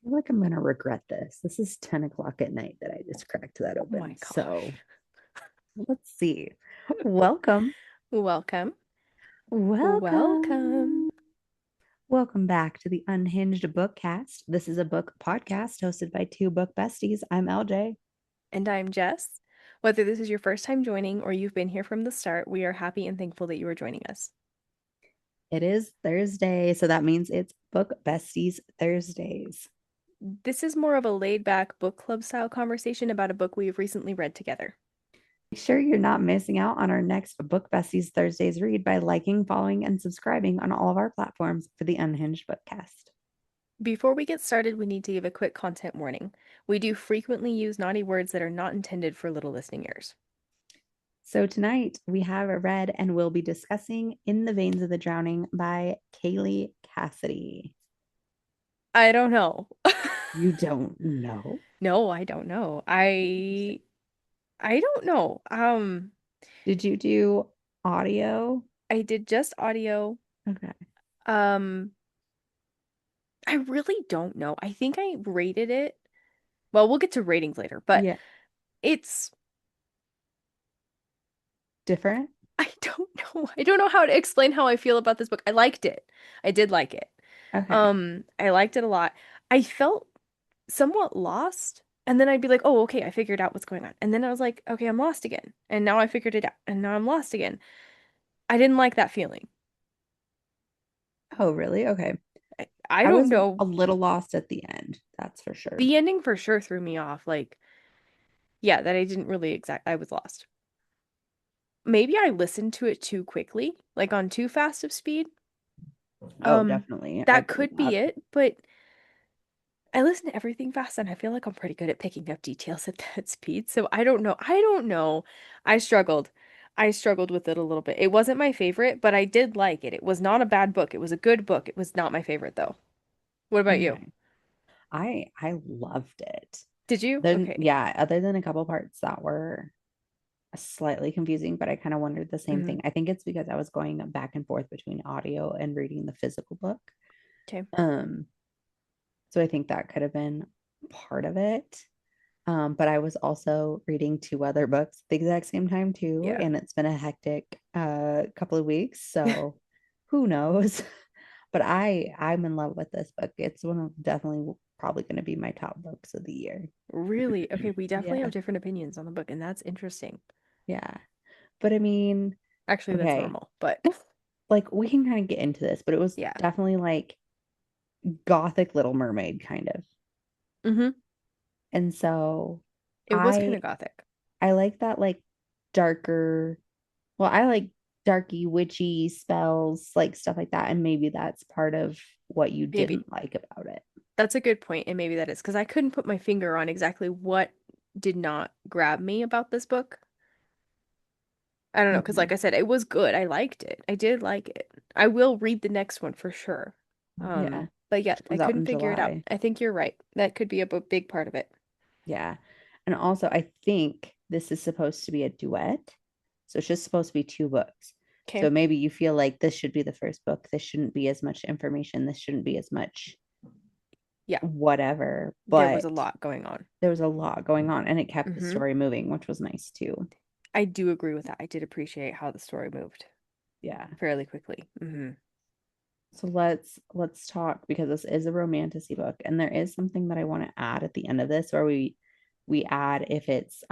feel like I'm gonna regret this. This is 10 o'clock at night that I just cracked that Oh my open. So gosh. let's see. Welcome. Welcome. Welcome. Welcome. Welcome back to the Unhinged BookCast. This is a book podcast hosted by two book besties. I'm LJ. And I'm Jess. Whether this is your first time joining or you've been here from the start, we are happy and thankful that you are joining us. It is Thursday, so that means it's Book Besties Thursdays. This is more of a laid back book club style conversation about a book we have recently read together. Make sure you're not missing out on our next Book Besties Thursdays read by liking, following, and subscribing on all of our platforms for the Unhinged BookCast. Before we get started, we need to give a quick content warning. We do frequently use naughty words that are not intended for little listening ears. So tonight we have read and will be discussing In the Veins of the Drowning by Kalie Cassidy. I don't know. You don't know? No, I don't know. I don't know. Did you do audio? I did just audio. Okay. Um, I really don't know. I think I rated it. Well, we'll get to ratings later, but Yeah. it's Different? I don't know. I don't know how to explain how I feel about this book. I liked it. I did like it. Okay. I liked it a lot. I felt somewhat lost, and then I'd be like, "Oh, okay, I figured out what's going on." And then I was like, "Okay, I'm lost again." And now I figured it out, and now I'm lost again. I didn't like that feeling. Oh, really? Okay. I I don't was know. a little lost at the end, that's for sure. The ending for sure threw me off. Like, yeah, that I didn't really I was lost. Maybe I listened to it too quickly, like on too fast of speed. Oh, Um, definitely. I that believe could be that. it, but I listen to everything fast and I feel like I'm pretty good at picking up details at that speed. So I don't know. I don't know. I struggled. I struggled with it a little bit. It wasn't my favorite, but I did like it. It was not a bad book. It was a good book. It was not my favorite though. What about you? Okay. I loved it. Did you? Then Okay. yeah, other than a couple parts that were slightly confusing, but I kind of wondered the same Hmm. thing. I think it's because I was going back and forth between audio and reading the physical book. Okay. Um, so I think that could have been part of it. But I was also reading two other books at the exact same time too, Yeah. and it's been a hectic couple of weeks, so who knows? But I'm in love with this book. It's one of definitely probably going to be my top books of the year. Really? Okay, we definitely have Yeah, different opinions on the book, and that's interesting. yeah. But I mean, Actually, that's okay, normal, but like we can kind of get into this, but it was yeah. definitely like gothic Little Mermaid kind of. Hmm. And so It was kind I of gothic. I like that like darker, well, I like darky witchy spells, like stuff like that. And maybe that's part of what you Maybe. didn't like about it. That's a good point, and maybe that is because I couldn't put my finger on exactly what did not grab me about this book. I don't know, because like Mhm. I said, it was good. I liked it. I did like it. I will read the next one for sure. Yeah. But yeah, I Comes out couldn't in figure it out. July. I think you're right. That could be a big part of it. Yeah. And also I think this is supposed to be a duet. So it's just supposed to be two books. Okay. So maybe you feel like this should be the first book. This shouldn't be as much information. This shouldn't be as much Yeah, whatever. there was But a lot going on. there was a lot going on and it kept the Hmm. story moving, which was nice too. I do agree with that. I did appreciate how the story moved Yeah. fairly quickly. Hmm. So let's talk because this is a romantasy book and there is something that I want to add at the end of this where we add if it's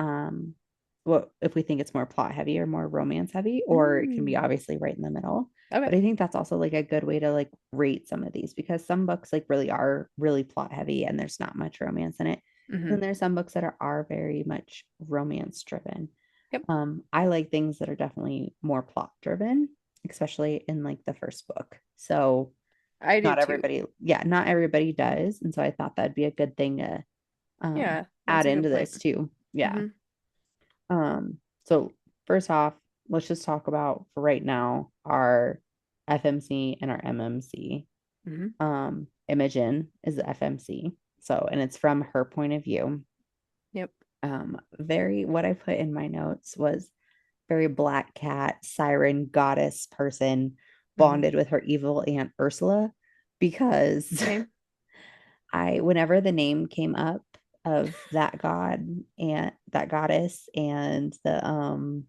what if we think it's more plot heavy or more romance heavy, or it can be Mm. obviously right in the middle. Okay. But I think that's also like a good way to like rate some of these because some books like really are really plot heavy and there's not much romance in it. Hmm. And then there's some books that are very much romance driven. Yep. I like things that are definitely more plot driven, especially in like the first book. So I do not too. everybody, yeah, not everybody does. And so I thought that'd be a good thing to Yeah, that's add a good into point. this too. Yeah. Hmm. So first off, let's just talk about for right now our FMC and our MMC. Hmm. Imogen is the FMC. So, and it's from her point of view. Yep. Very, what I put in my notes was very black cat, siren, goddess person Hmm. bonded with her evil aunt Ursula because Okay. whenever the name came up of that god and that goddess and the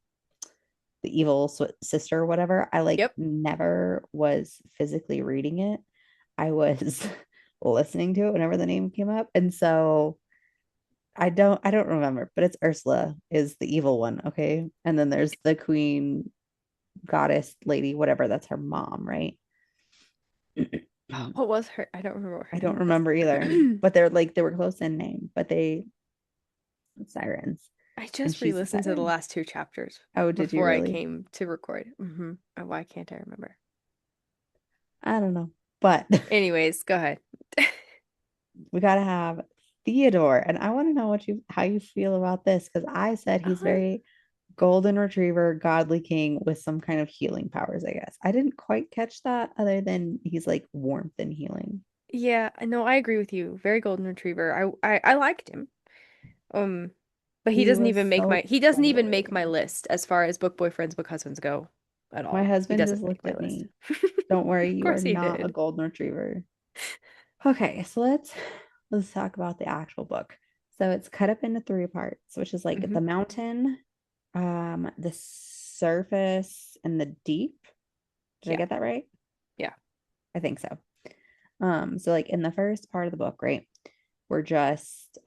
evil sister or whatever, I like Yep. never was physically reading it. I was listening to it whenever the name came up. And so I don't remember, but it's Ursula is the evil one, okay? And then there's the queen goddess lady, whatever, that's her mom, right? What was her? I don't remember what her I don't name was. remember either, but they're like they were close in name, but they sirens, I and just she's a re-listened to the siren. last two chapters Oh, did you before I really? came to record. Why can't I remember? I don't know, but Anyways, go ahead. we gotta have Theodore, and I want to know what you how you feel about this because I said he's Um, very golden retriever, godly king with some kind of healing powers, I guess. I didn't quite catch that other than he's like warmth and healing. yeah, no, I agree with you. Very golden retriever. I liked him. Um, but He was so he doesn't even make my boring. list as far as book boyfriends, book husbands go at My all. He husband just doesn't make looked my at list. me. Don't worry, Of you are course he not a did. golden retriever. Okay, so let's talk about the actual book. So it's cut up into three parts, which is like Hmm. the mountain, the surface, and the deep. Did I Yeah, get that right? yeah. I think so. So like in the first part of the book, right? We're just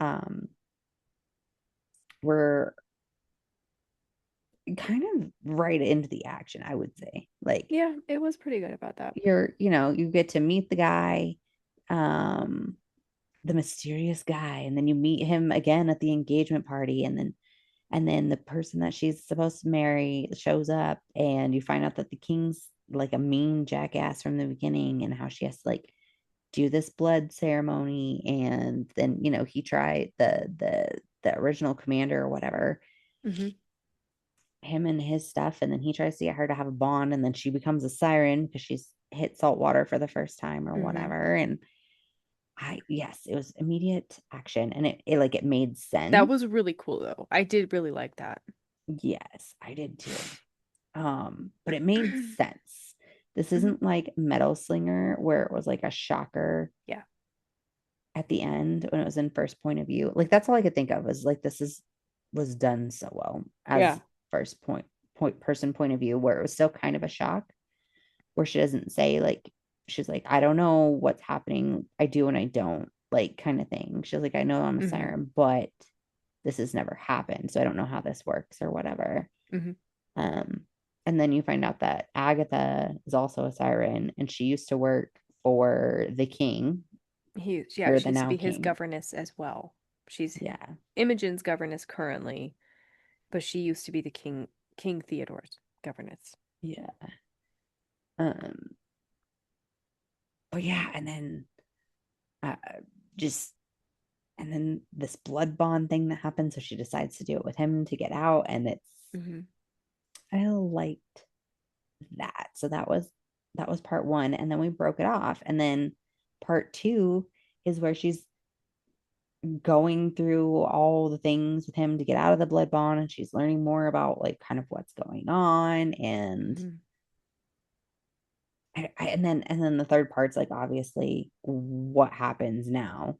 we're kind of right into the action, I would say. Like Yeah, it was pretty good about that. you get to meet the guy, um, the mysterious guy, and then you meet him again at the engagement party, and then the person that she's supposed to marry shows up, and you find out that the king's like a mean jackass from the beginning, and how she has to like do this blood ceremony, and then he tried the original commander or whatever Hmm. him and his stuff, and then he tries to get her to have a bond, and then she becomes a siren because she's hit salt water for the first time or Hmm. whatever. And yes, it was immediate action, and it like it made That sense. was really cool though. I did really like that. Yes, I did too. But it made sense. This Hmm. isn't like Metal Slinger where it was like a shocker Yeah. at the end when it was in first point of view. Like that's all I could think of was like this is was done so well Yeah. as first point of view, where it was still kind of a shock, where she doesn't say like she's like, I don't know what's happening. I do and I don't, like kind of thing. She's like, I know I'm a Hmm. siren, but this has never happened. So I don't know how this works or whatever. Hmm. Um, and then you find out that Agatha is also a siren and she used to work for the king Yeah, or she the used to now be his king. governess as well. She's Yeah. Imogen's governess currently, but she used to be the King Theodore's governess. Yeah. Um, but yeah, and then uh, just and then this blood bond thing that happens, so she decides to do it with him to get out, and Hmm. I liked that. So that was part one, and then we broke it off, and then part two is where she's going through all the things with him to get out of the blood bond, and she's learning more about like kind of what's going on, and Hmm. and then the third part's like obviously what happens now.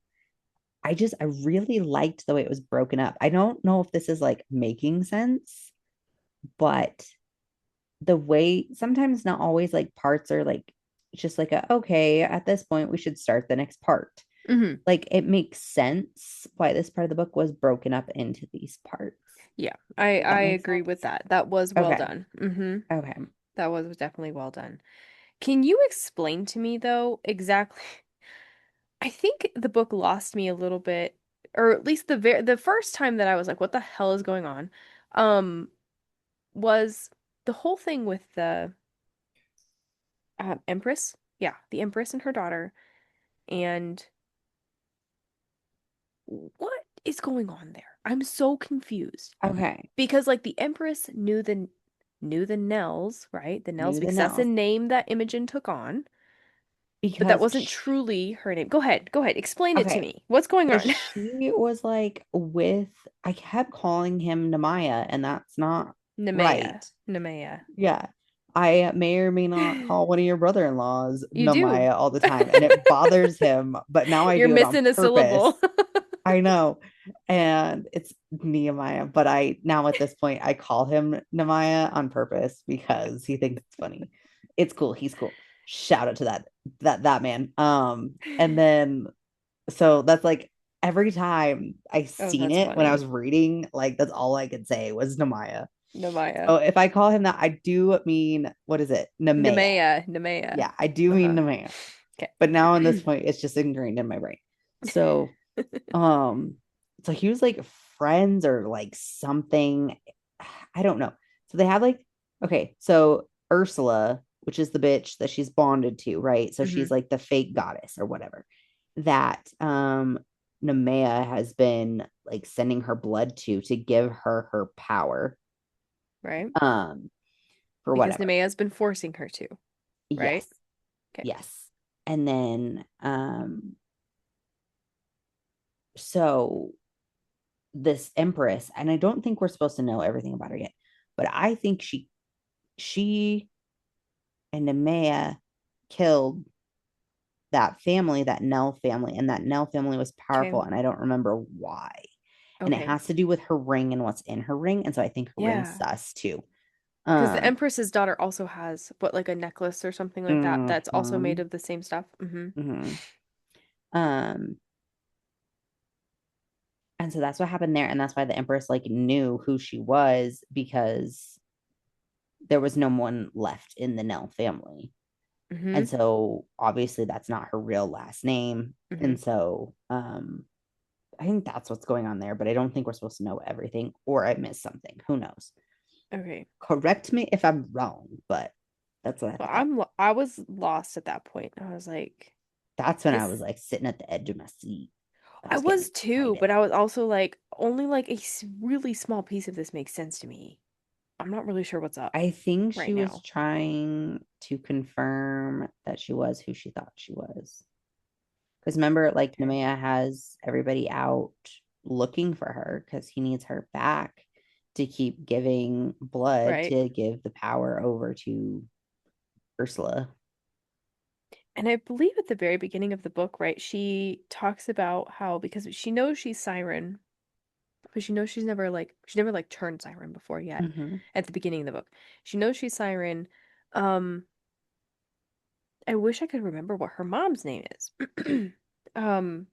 I really liked the way it was broken up. I don't know if this is like making sense, but the way sometimes not always like parts are like just like okay, at this point we should start the next part. Hmm. Like it makes sense why this part of the book was broken up into these parts. Yeah, Does I that make agree sense? with that. That was well Okay. done. Okay. That was definitely well done. Can you explain to me though exactly? I think the book lost me a little bit, or at least the first time that I was like, "What the hell is going on?" Um, was the whole thing with the Empress. Yeah, the Empress and her daughter. And what is going on there? I'm so confused Okay. because like the Empress knew the Nels, right? The Nels Knew the because that's the nails name that Imogen took on, but that because wasn't truly her name. Go ahead, go ahead, explain it to okay. me. What's going So on? she was like with I kept calling him Namaya and that's not Nemea, right. Nemea. Yeah. I may or may not call one of your brother-in-laws You do. Namaya all the time, and it bothers him, but now I You're do it on missing a purpose. syllable. I know. And it's Nehemiah, but I now at this point I call him Nehemiah on purpose because he thinks it's funny. It's cool. He's cool. Shout out to that man. And then so that's like every time I Oh, seen that's it when I funny. was reading, like that's all I could say was Nehemiah. Nemaya. So if I call him that, I do mean what is it? Nemea. Nemea. Nemea. Yeah, I do mean Uh-huh. Nemea. But now in this Okay. point, it's just ingrained in my brain. So um, so he was like friends or like something. I don't know. So they have like, okay, so Ursula, which is the bitch that she's bonded to, right? So Hmm. she's like the fake goddess or whatever. That Nemea has been like sending her blood to give her her power. Right? Um, for Because whatever. Nemea's been forcing her to, right? Yes. Okay. Yes. And then so this empress, and I don't think we're supposed to know everything about her yet, but I think she and Nemea killed that family, that Nell family, and that Nell family was Okay. powerful, and I don't remember why. And it Okay. has to do with her ring and what's in her ring, and so I think her ring's Yeah. sus too. Because the Um, Empress's daughter also has what, like a necklace or something like that, that's also made mhm, of the same stuff. Hmm. mhm. Um, and so that's what happened there, and that's why the empress like knew who she was because there was no one left in the Nell family. Hmm. And so obviously that's not her real last name. Hmm. And so I think that's what's going on there, but I don't think we're supposed to know everything or I missed something. Who knows? Okay. Correct me if I'm wrong, but that's what I Well, thought. I was lost at that point. I was like, That's when I was this like sitting at the edge of my seat. I I was getting was too, excited. but I was also like, only like really small piece of this makes sense to me. I'm not really sure what's up I think she right was now. trying to confirm that she was who she thought she was. Because remember, like Okay. Nemea has everybody out looking for her because he needs her back to keep giving blood Right. to give the power over to Ursula. And I believe at the very beginning of the book, right, she talks about how because she knows she's Siren, but she knows she's never like turned Siren before yet Hmm. at the beginning of the book. She knows she's Siren. Um, I wish I could remember what her mom's name is. Um,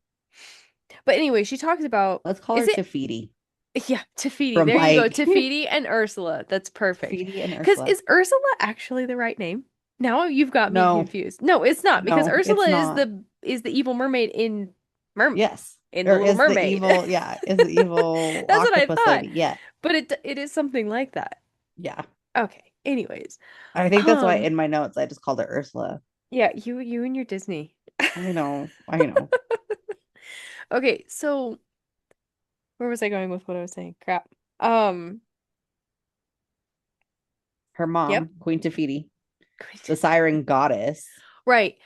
but anyway, she talks about Let's call her is it Tafiti yeah, Tafiti. from There you go. like Tafiti and Ursula. That's perfect. Tafiti and Because Ursula. is Ursula actually the right name? Now you've got me No, confused. No, it's not because no, it's Ursula not. is the evil mermaid Yes. in the Or Little is the Mermaid. evil, yeah, is the evil That's what I octopus thought. lady. Yeah. But it is something like that. Yeah. Okay. Anyways, I think that's why um, in my notes I just called her Ursula. yeah, you and your Disney. I know. I know. Okay, so where was I going with what I was saying? Crap. Um, Her yep. mom, Queen Tafiti, the siren goddess. Right.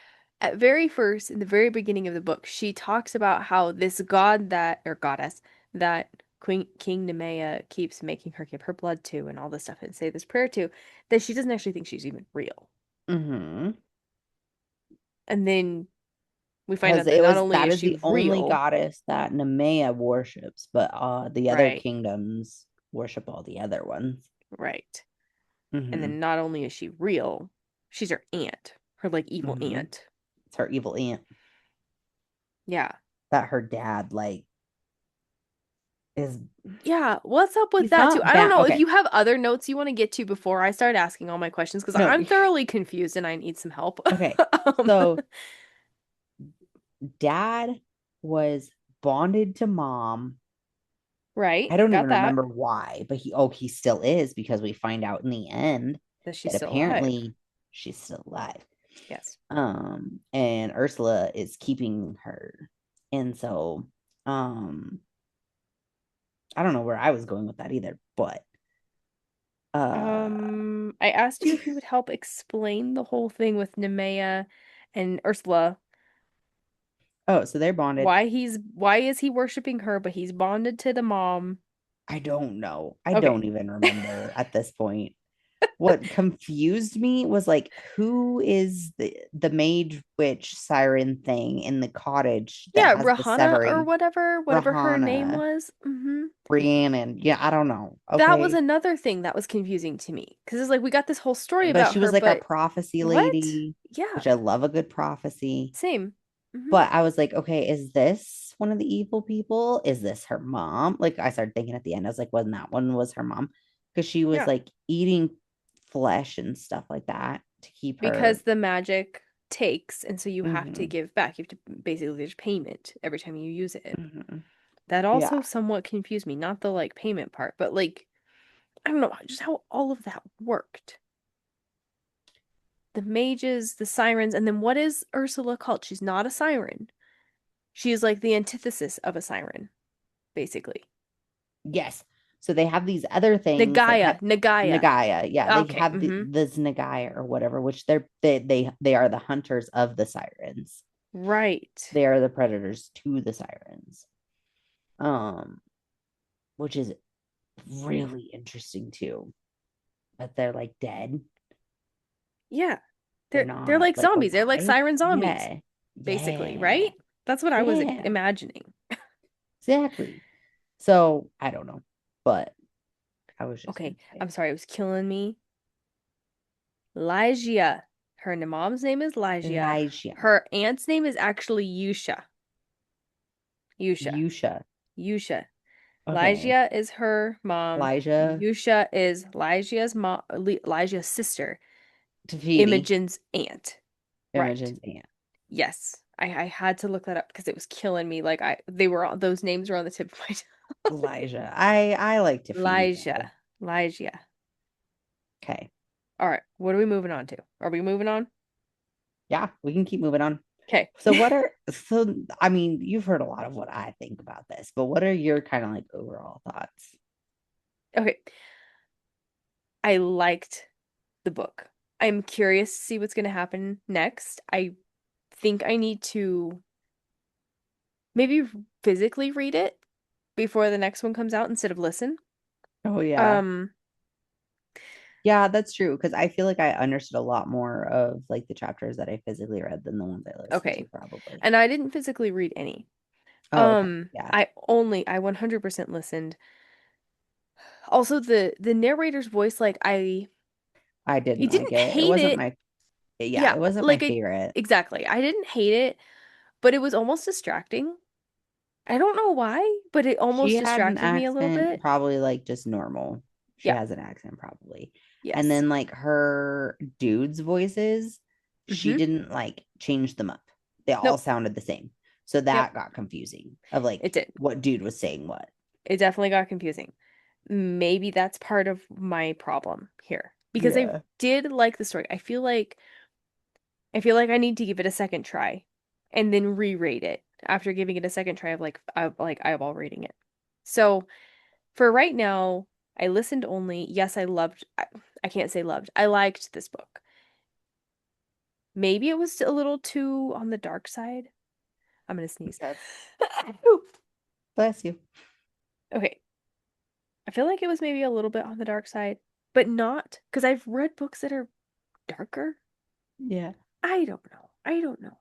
At very first, in the very beginning of the book, she talks about how this god that, or goddess, that King Nemea keeps making her give her blood to and all this stuff and say this prayer to, that she doesn't actually think she's even real. Mm-hmm. And then we find Because out that it not was only that is is she the only real, goddess that Nemea worships, but the other right, kingdoms worship all the other ones. right. And Mm-hmm. then not only is she real, she's her aunt, her like evil Mm-hmm. aunt. It's her evil aunt Yeah. that her dad like is. Yeah, what's up with He's that too? not I don't bad. know if Okay, you have other notes you want to get to before I start asking all my questions because no, I'm thoroughly confused and I need some help. okay. Um, So dad was bonded to mom. right, I don't got even that. remember why, but he still is because we find out in the end That she's that still alive. apparently she's still alive. Yes. And Ursula is keeping her. And so I don't know where I was going with that either, but uh I asked you if you would help explain the whole thing with Nemea and Ursula. oh, so they're bonded. Why is he worshiping her, but he's bonded to the mom? I don't know. I Okay. don't even remember at this point. what confused me was like, who is the mage witch siren thing in the cottage that Yeah, has the Rahana or severing? whatever her name Rahana, was. Rhiannon. Yeah, I don't know. That was Okay. another thing that was confusing to me because it's like we got this whole story But about she her, was like our but prophecy what? lady, Yeah, which I love a good prophecy. same. hmm But I was like, okay, is this one of the evil people? Is this her mom? Like I started thinking at the end, I was like, wasn't that one was her mom? Because she was Yeah, like eating flesh and stuff like that to keep because her. the magic takes, and so you have to Hmm. give back. You have to basically there's payment every time you use it. Hmm. That Yeah. also somewhat confused me, not the like payment part, but like I don't know, just how all of that worked. The mages, the sirens, and then what is Ursula called? She's not a siren. She is like the antithesis of a siren, basically. Yes. So they have these other things that Nagaya, Nagaya. Nagaya. Yeah, they Okay. have this Nagaya or whatever, which they are the hunters of the sirens. Right. They are the predators to the sirens. Um, which is really interesting too. But they're like dead. Yeah. They're They're not like like zombies. They're like alive. siren zombies, Yeah. basically, Yeah. right? That's what I was Yeah. imagining. Exactly. So I don't know, but I was just gonna Okay, say I'm sorry, it was killing me. Lygia. Mom's name is Lygia. Elijah, Her aunt's name is actually Yusha. Yusha. Yusha. Yusha. Okay. Lygia is her mom. Elijah, Yusha is Lygia's mom, Lygia's sister. Tafiti, Imogen's aunt. Right. Imogen's aunt. Yes. I had to look that up because it was killing me. Like they were all those names were on the tip of my tongue. Elijah. I like Tafiti better. Lygia. Lygia. Okay. All right. What are we moving on to? Are we moving on? Yeah, we can keep moving on. Okay. So I mean, you've heard a lot of what I think about this, but what are your kind of like overall thoughts? Okay. I liked the book. I'm curious to see what's going to happen next. I think I need to maybe physically read it before the next one comes out instead of listen. Oh yeah. Um, Yeah, that's true. Because I feel like I understood a lot more of like the chapters that I physically read than the ones I listened to, okay. probably. And I didn't physically read any. Oh, okay. Yeah. I 100% listened. Also, the narrator's voice, like I I didn't like didn't it. It hate wasn't it. my yeah, Yeah, it wasn't my like I favorite. exactly. I didn't hate it, but it was almost distracting. I don't know why, but it She almost had an distracted me a little accent, bit. probably like just normal. She Yeah. has an accent, probably. And Yes. then like her dudes' voices, she Mm-hmm. didn't like change them up. They all Nope. sounded the same. So Yep. that got confusing of It like did. what dude was saying what. It definitely got confusing. Maybe that's part of my problem here because I Yeah. did like the story. I feel like I need to give it a second try and then re-rate it after giving it a second try of like eyeball rating it. So for right now, I listened only. Yes, I can't say loved. I liked this book. Maybe it was a little too on the dark side. I'm gonna sneeze. Okay. Ooh. Bless you. Okay. I feel like it was maybe a little bit on the dark side, but not because I've read books that are darker. Yeah. I don't know. I don't know.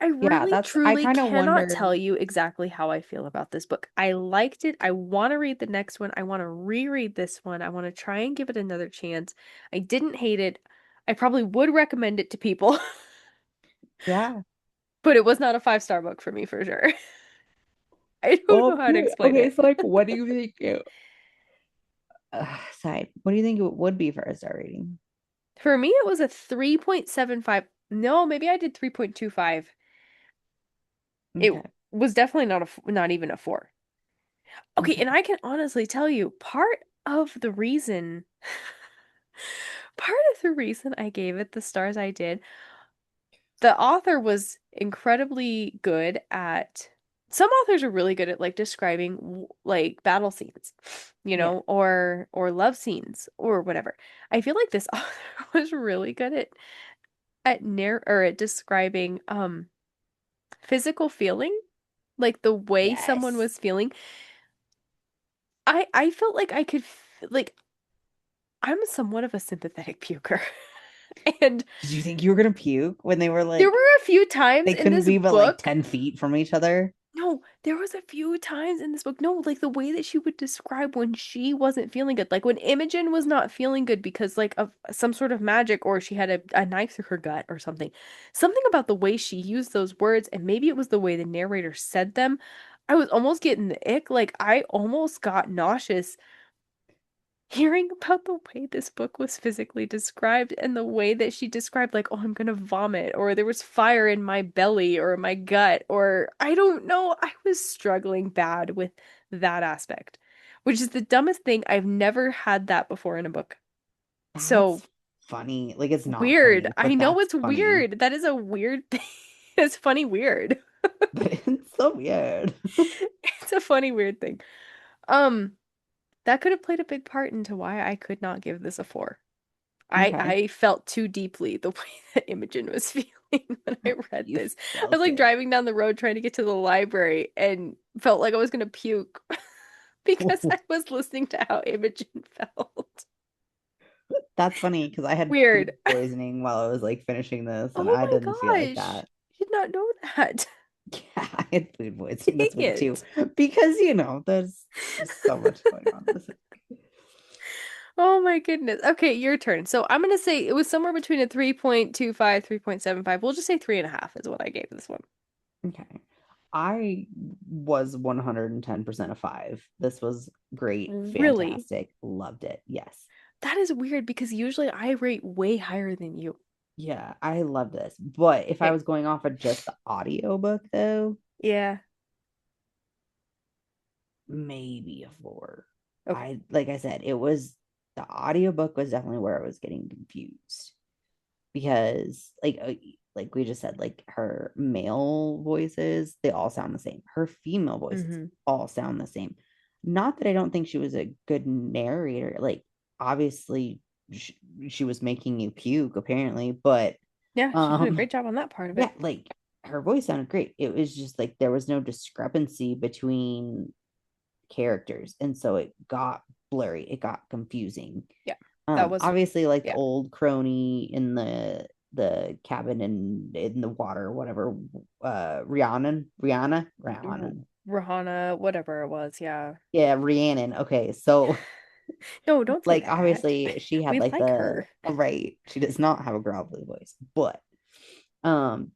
I Yeah, really that's I truly kind of cannot wondered. tell you exactly how I feel about this book. I liked it. I want to read the next one. I want to reread this one. I want to try and give it another chance. I didn't hate it. I probably would recommend it to people, Yeah. but it was not a five-star book for me for sure. I don't know how to Okay. explain Okay. it. So like, what do you think? Side. What do you think it would be for a star rating? For me, it was a 3.75. No, maybe I did 3.25. It Okay. was definitely not even a 4. Okay, and Okay. I can honestly tell you of the reason part of the reason I gave it the stars I did, the author was incredibly good at some authors are really good at like describing like battle scenes, Yeah. or love scenes or whatever. I feel like this author was really good at describing physical feeling, like the way someone Yes. was feeling. I felt like I could like I'm somewhat of a sympathetic puker. And Did you think you were gonna puke when they were there like were a few times they in couldn't this be but like book. 10 feet from each other? No, there was a few times in this book. No, like the way that she would describe when she wasn't feeling good. Like when Imogen was not feeling good because like of some sort of magic or she had a knife through her gut or something. Something about the way she used those words, and maybe it was the way the narrator said them. I was almost getting the ick. Like I almost got nauseous hearing about the way this book was physically described and the way that she described, like, oh, I'm gonna vomit, or there was fire in my belly or my gut, or I don't know. I was struggling bad with that aspect, which is the dumbest thing. I've never had that before in a book. So That's funny. Like it's not weird. funny, I but know that's it's funny. weird. That is a weird thing. It's funny, weird. But it's so weird. It's a funny, weird thing. Um, that could have played a big part into why I could not give this a four. I Okay. I felt too deeply the way that Imogen was feeling when I read You this. I was felt like it. driving down the road trying to get to the library and felt like I was gonna puke because I was listening to how Imogen felt. That's funny because I had Weird. food poisoning while I was like finishing this and Oh I my didn't feel like gosh. that. Did not know that. Yeah, I had food poisoning Dang this week too. it. Because there's just so much going on this week. Oh my goodness. Okay, your turn. So I'm gonna say it was somewhere between a 3.25, 3.75. We'll just say 3.5 is what I gave this one. Okay. I was 110% a five. This was great, Really? fantastic, loved it. Yes. That is weird because usually I rate way higher than you. Yeah, I love this. But if I Okay. was going off of just the audiobook though, Yeah. maybe a four. Okay. Like I said, it was the audiobook was definitely where I was getting confused because like we just said, like her male voices, they all sound the same. Her female voices Hmm. all sound the same. Not that I don't think she was a good narrator. Like obviously she was making you puke apparently, but Yeah, she did a um great job on that part of yeah, it. like her voice sounded great. It was just like there was no discrepancy between characters, and so it got blurry, it got confusing. Yeah. That was, Obviously like the yeah. old crony in the cabin in the water, whatever, Rhiannon, Rahana, whatever it was. Yeah. yeah, Rhiannon. Okay, so No, don't say like that. obviously she had We like like the her. right, she does not have a gravelly voice, but um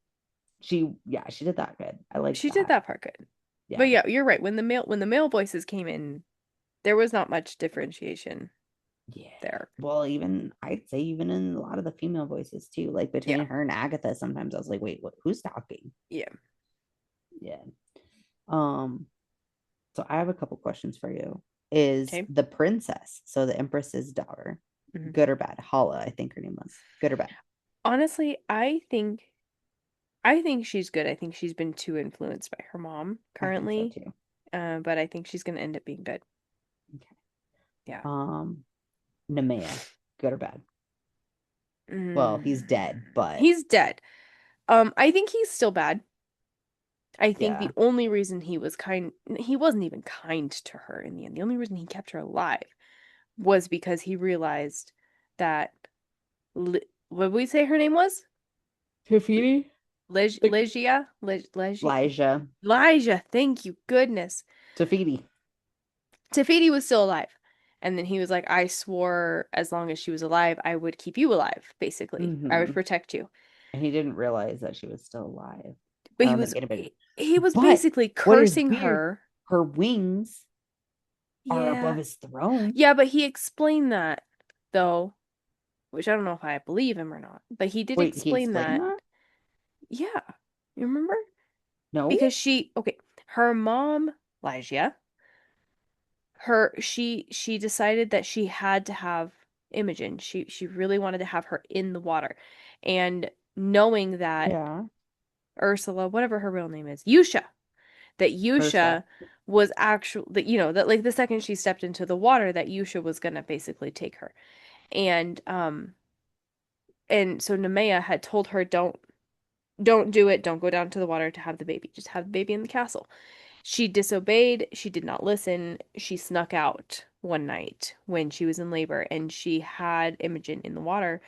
she did that good. I liked She did that. that part good. Yeah. But yeah, you're right. When the male voices came in, there was not much differentiation Yeah. there. Well, even I'd say even in a lot of the female voices too, like Yeah. between her and Agatha, sometimes I was like, wait, who's talking? Yeah. Yeah. Um, so I have a couple questions for you. Is Okay. the princess, so the empress's daughter, Hmm. good or bad? Hala, I think her name was. Good or bad? Honestly, I think she's good. I think she's been too influenced by her mom I think so currently. too. But I think she's gonna end up being good. Okay. Yeah. Nemea, good or bad? Well, he's dead, but He's dead. I think he's still bad. I think the yeah. only reason he wasn't even kind to her in the end. The only reason he kept her alive was because he realized that what did we say her name was? Tiffany? Like Legia? Elijah. Elijah, thank you, goodness. Tafiti. Tafiti was still alive. And then he was like, I swore as long as she was alive, I would keep you alive, basically. I would Mm-hmm. protect you. And he didn't realize that she was still alive. But I he don't was think anybody. he was But basically what is cursing weird, her. her wings are above Yeah. his throne. Yeah, but he explained that though, which I don't know if I believe him or not. But he did Wait, he explain explained that. that? Yeah. You remember? No. Because her mom, Lygia, she decided that she had to have Imogen. She really wanted to have her in the water. And knowing that Yeah. Ursula, whatever her real name is, Yusha, that Ursa. Yusha was actual that that like the second she stepped into the water that Yusha was gonna basically take her. And so Nemea had told her don't do it, don't go down to the water to have the baby. Just have the baby in the castle. She disobeyed. She did not listen. She snuck out one night when she was in labor and she had Imogen in the water.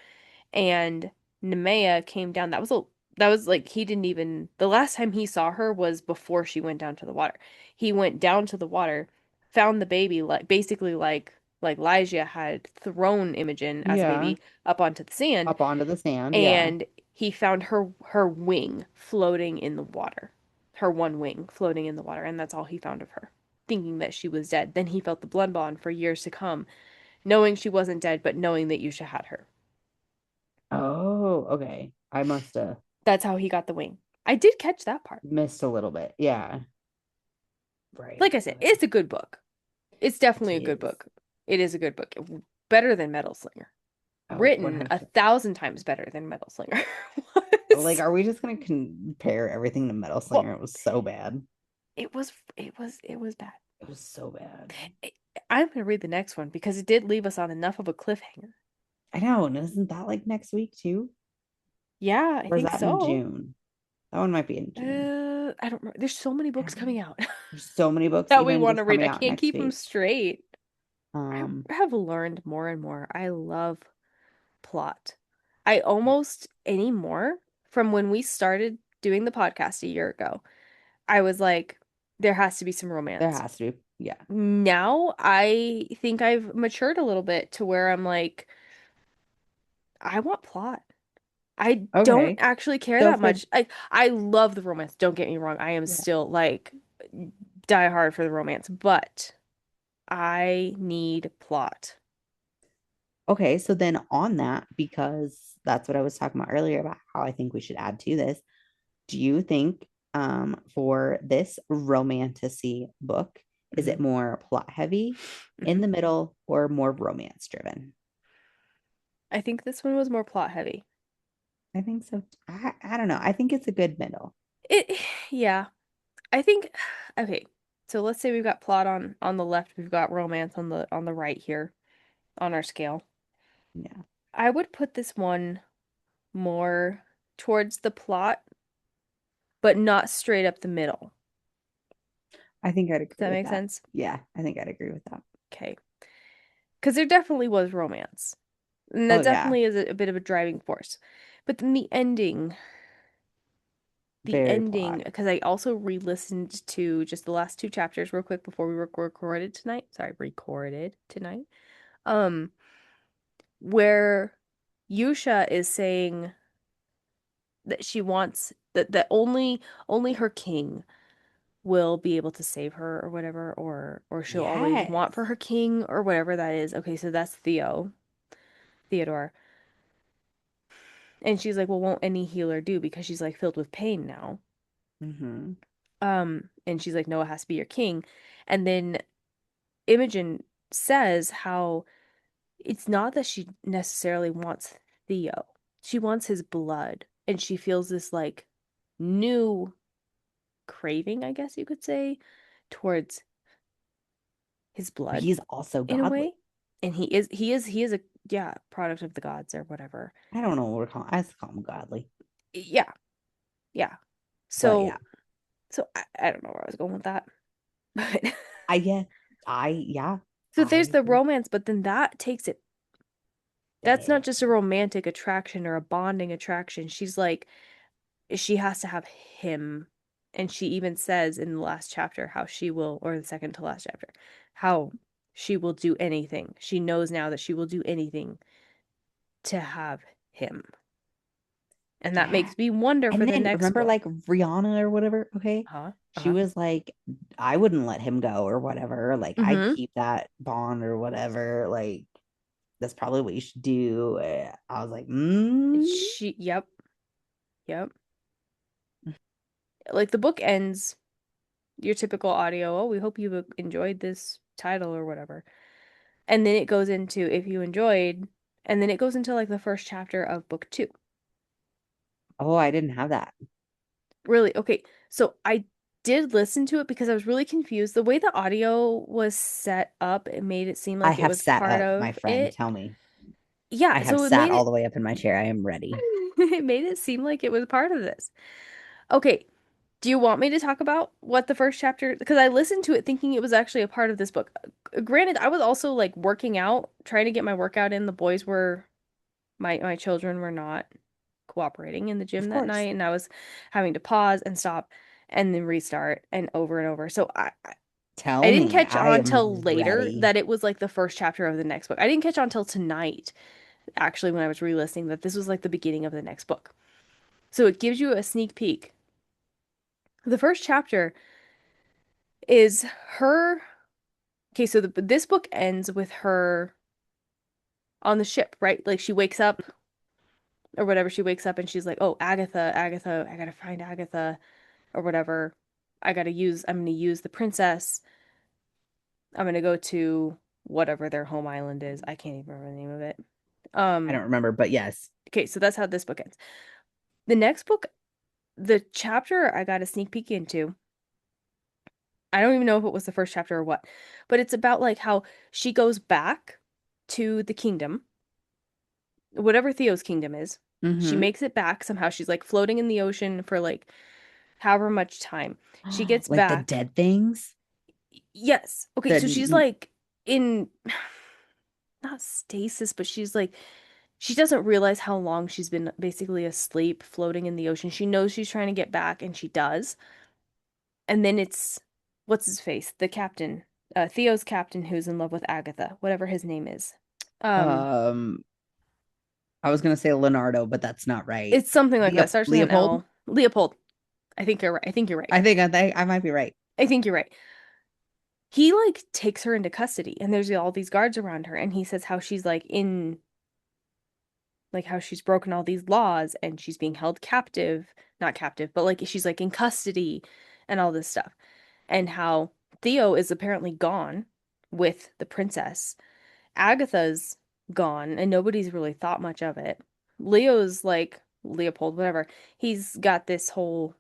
And Nemea came down. That was like he didn't even the last time he saw her was before she went down to the water. He went down to the water, found the baby like basically like Lygia had thrown Imogen as a Yeah. baby up onto the sand, Up onto the sand. Yeah. and he found her wing floating in the water. Her one wing floating in the water, and that's all he found of her, thinking that she was dead. Then he felt the blood bond for years to come, knowing she wasn't dead, but knowing that Yusha had her. Oh, okay. I must have That's how he got the wing. I did catch that part. missed a little bit. Yeah. Like Right. I said, Okay. it's a good book. It's definitely It a good is. book. It is a good book. Better than Metal Slinger. Oh, Written a 100%. thousand times better than Metal Slinger Like, was. are we just gonna compare everything to Metal Well, Slinger? It was so bad. it was bad. It was so bad. I- I'm gonna read the next one because it did leave us on enough of a cliffhanger. I know, and isn't that like next week too? Yeah, I Or is think that in so. June? That one might be in June. I don't remember. There's so many I books don't know. coming out There's so many books that we even want to just read. coming I out can't next keep them week. straight. I Um, have learned more and more. I love plot. I almost anymore from when we started doing the podcast a year ago. I was like, there has to be some there romance. has to be. Yeah. Now I think I've matured a little bit to where I'm like, I want plot. I don't Okay. actually care So that for much. I love the romance. Don't get me wrong. I am yeah. still like die hard for the romance, but I need plot. Okay, so then on that, because that's what I was talking about earlier about how I think we should add to this. Do you think for this romantasy book, is Hmm. it more plot heavy, in Hmm. the middle, or more romance driven? I think this one was more plot heavy. I think so. I don't know. I think it's a good middle. It, yeah. I think okay. So let's say we've got plot on the left, we've got romance on the right here on our scale. Yeah. I would put this one more towards the plot, but not straight up the middle. I think I'd Does agree that with make that. sense? Yeah, I think I'd agree with that. Okay. Because there definitely was romance. And Oh that yeah, definitely is a bit of a driving force. But then very plot. because I also re-listened to just the last two chapters real quick before we recorded tonight. Sorry, recorded tonight. Um, where Yusha is saying that she wants that only her king will be able to save her or whatever, or she'll always want Yes. for her king or whatever that is. Okay, so that's Theodore. And she's like, well, won't any healer do because she's like filled with pain now. Mm-hmm. And she's like, no, it has to be your king. And then Imogen says how it's not that she necessarily wants Theo. She wants his blood. And she feels this like new craving, I guess you could say, towards his But blood he's also in a godly. way. And he is a yeah, product of the gods or whatever. I don't know what we're calling. I just call him godly. Yeah, yeah. But yeah, So I don't know where I was going with that. But I get. Yeah. so there's I the agree. romance, but then that takes it. That's not just a Damn. romantic attraction or a bonding attraction. She's like, she has to have him. And she even says in the last chapter how she will, or the second to last chapter, how she will do anything. She knows now that she will do anything to have him. And that Yeah. makes me wonder for And the then next remember book. like Rihanna or whatever, okay? Huh? She Uh-huh. was like, I wouldn't let him go or whatever. Like I'd Mm-hmm. keep that bond or whatever. Like that's probably what you should do. I was like, Yep, yep. Like the book ends your typical audio. Oh, we hope you've enjoyed this title or whatever. And then it goes into if you enjoyed, and then it goes into like the first chapter of book two. oh, I didn't have that. Really? Okay. So I did listen to it because I was really confused. The way the audio was set up, it made it seem I like it have was sat part up, my of friend. it. Tell me. I Yeah, have so sat all the way up in my chair. I am ready. it made it seem like it was part of this. Okay. Do you want me to talk about what the first chapter? Because I listened to it thinking it was actually a part of this book. Granted, I was also like working out, trying to get my workout in. The boys were my children were not cooperating in the Of gym that course. night, and I was having to pause and stop and then restart and over and over. So I Tell didn't me. catch I on till am later ready. that it was like the first chapter of the next book. I didn't catch on till tonight, actually, when I was re-listening, that this was like the beginning of the next book. So it gives you a sneak peek. The first chapter is her. Okay, so this book ends with her on the ship, right? Like she wakes up or whatever. She wakes up and she's like, "Oh, Agatha, Agatha, I gotta find Agatha or whatever. I'm gonna use the princess. I'm gonna go to whatever their home island is. I can't even remember the name of it. I Um, don't remember, but yes. okay, so that's how this book ends. The next book, the chapter I got a sneak peek into, I don't even know if it was the first chapter or what, but it's about like how she goes back to the kingdom, whatever Theo's kingdom is. She Mm-hmm. makes it back somehow. She's like floating in the ocean for like however much time. She gets Like the back. dead things? Yes. Okay, so she's The like in not stasis, but she's like she doesn't realize how long she's been basically asleep, floating in the ocean. She knows she's trying to get back, and she does. And then it's what's his face? The captain, Theo's captain, who's in love with Agatha, whatever his name is. Um, um I was gonna say Leonardo, but that's not right. it's something like that. Starts with an Leopold? L. Leopold. I think you're right. I think you're right. I might be right. I think you're right. He like takes her into custody, and there's all these guards around her, and he says how she's like in like how she's broken all these laws and she's being held captive, not captive, but like she's like in custody and all this stuff. And how Theo is apparently gone with the princess. Agatha's gone and nobody's really thought much of it. Leo's like Leopold, whatever. He's got this whole,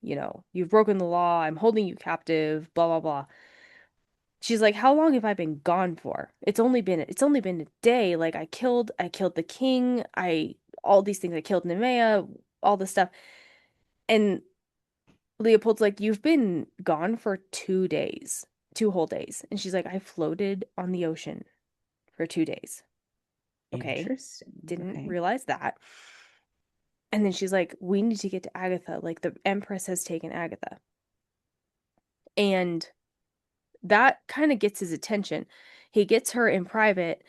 you've broken the law, I'm holding you captive, blah blah blah. She's like, "How long have I been gone for? It's only been a day. Like I killed the king. I all these things. I killed Nemea, all this stuff." And Leopold's like, "You've been gone for 2 days, 2 whole days." And she's like, "I floated on the ocean for 2 days." Okay, Interesting. didn't Okay. realize that. And then she's like, "We need to get to Agatha. Like the Empress has taken Agatha." And that kind of gets his attention. He gets her in private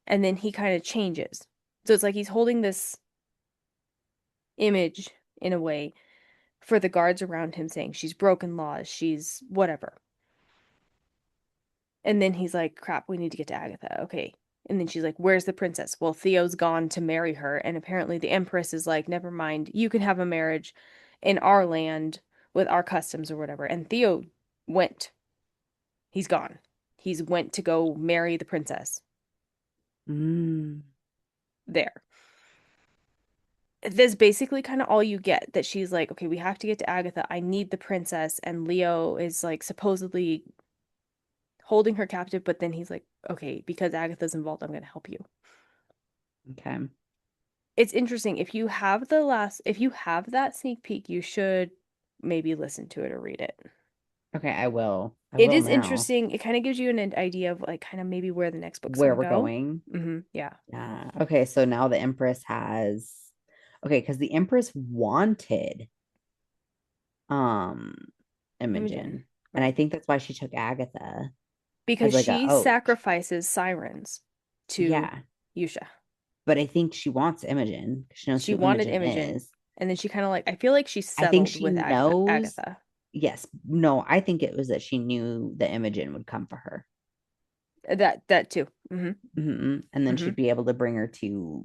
and then he kind of changes. So it's like he's holding this image in a way for the guards around him saying she's broken laws, she's whatever. And then he's like, crap, we need to get to Agatha. Okay. And then she's like, where's the princess? Well, Theo's gone to marry her. And apparently the Empress is like, never mind, you can have a marriage in our land with our customs or whatever. And Theo went. He's gone. He's went to go marry the princess Mm. there. That's basically kind of all you get, that she's like, okay, we have to get to Agatha. I need the princess. And Leo is like supposedly holding her captive, but then he's like, okay, because Agatha's involved, I'm going to help you. Okay. It's interesting. If you have that sneak peek, you should maybe listen to it or read it. Okay, I will. I It will is now. interesting. It kind of gives you an idea of like kind of maybe where the next book's Where going to we're go. going. Yeah. Yeah. Okay, so now the Empress has okay, because the Empress wanted um Imogen. Imogen. And I Right. think that's why she took Agatha as Because like a she oath. sacrifices sirens to Yeah. Yusha. But I think she wants Imogen because she knows She who wanted Imogen Imogen, is. and then she kind of like I feel like she I think settled she with Agatha. knows. Agatha. Yes. No, I think it was that she knew that Imogen would come for her. That too. And then Mm-hmm. she'd be able to bring her to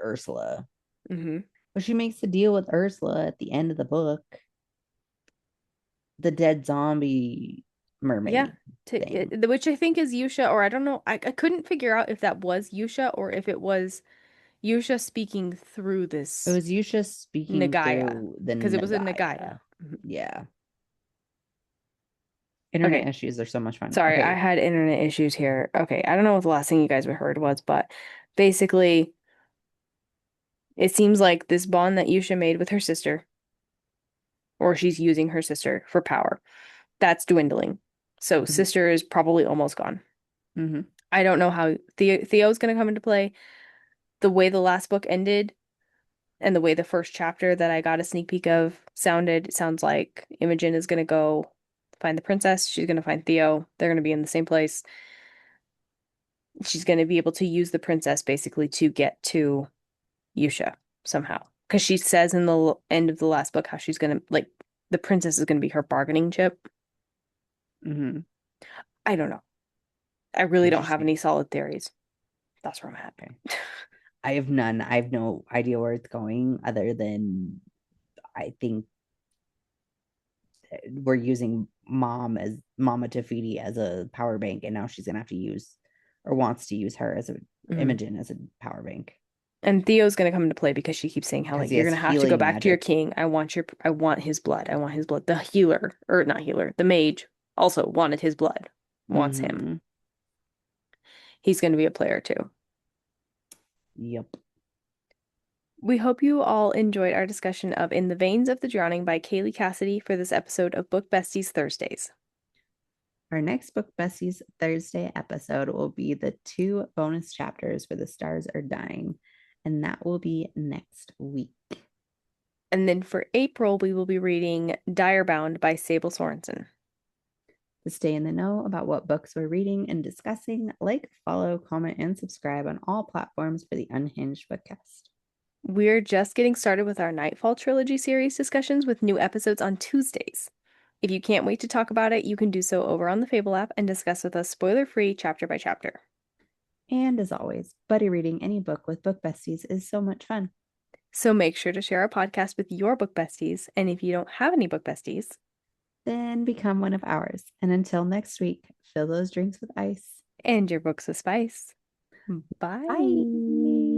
Ursula. Mm-hmm. But she makes a deal with Ursula at the end of the book, the dead zombie Yeah. mermaid thing. Which I think is Yusha, or I don't know. I couldn't figure out if that was Yusha or if it was Yusha speaking through It this was Yusha speaking Nagaya, through the because it was a Nagaya. Nagaya. Mhm. Yeah. Internet Okay. issues are so much fun. Sorry, I Okay. had internet issues here. Okay, I don't know what the last thing you guys heard was, but basically, it seems like this bond that Yusha made with her sister. or she's using her sister for power. That's dwindling. So Mhm. sister is probably almost gone. Mhm. I don't know how Theo's going to come into play. The way the last book ended and the way the first chapter that I got a sneak peek of sounded, it sounds like Imogen is going to go find the princess. She's going to find Theo. They're going to be in the same place. She's going to be able to use the princess basically to get to Yusha somehow. Because she says in the end of the last book how she's going to, like, the princess is going to be her bargaining chip. Mhm. I don't know. I really don't have Interesting. any solid theories. That's where I'm at. Okay. I have none. I have no idea where it's going other than I think we're using Mama Tafiti as a power bank, and now she's gonna have to use or wants to use her as a Mhm. Imogen as a power bank And Theo's gonna come into play because she keeps saying how because like he you're has gonna have to go healing back to your magic. king. I want his blood. I want his blood. The healer, or not healer, the mage also wanted his blood. Wants him. Mm-hmm. He's gonna be a player too. Yep. We hope you all enjoyed our discussion of In the Veins of the Drowning by Kalie Cassidy for this episode of Book Besties Thursdays. Our next Book Besties Thursday episode will be the 2 bonus chapters for The Stars Are Dying, and that will be next week. And then for April, we will be reading Direbound by Sable Sorensen. To stay in the know about what books we're reading and discussing, like, follow, comment, and subscribe on all platforms for the Unhinged BookCast. We're just getting started with our Nightfall Trilogy series discussions with new episodes on Tuesdays. If you can't wait to talk about it, you can do so over on the Fable app and discuss with us spoiler-free chapter by chapter. And as always, buddy reading any book with Book Besties is so much fun. So make sure to share our podcast with your book besties. And if you don't have any book besties, Then become one of ours. And until next week, fill those drinks with ice. and your books with spice. Bye. Bye.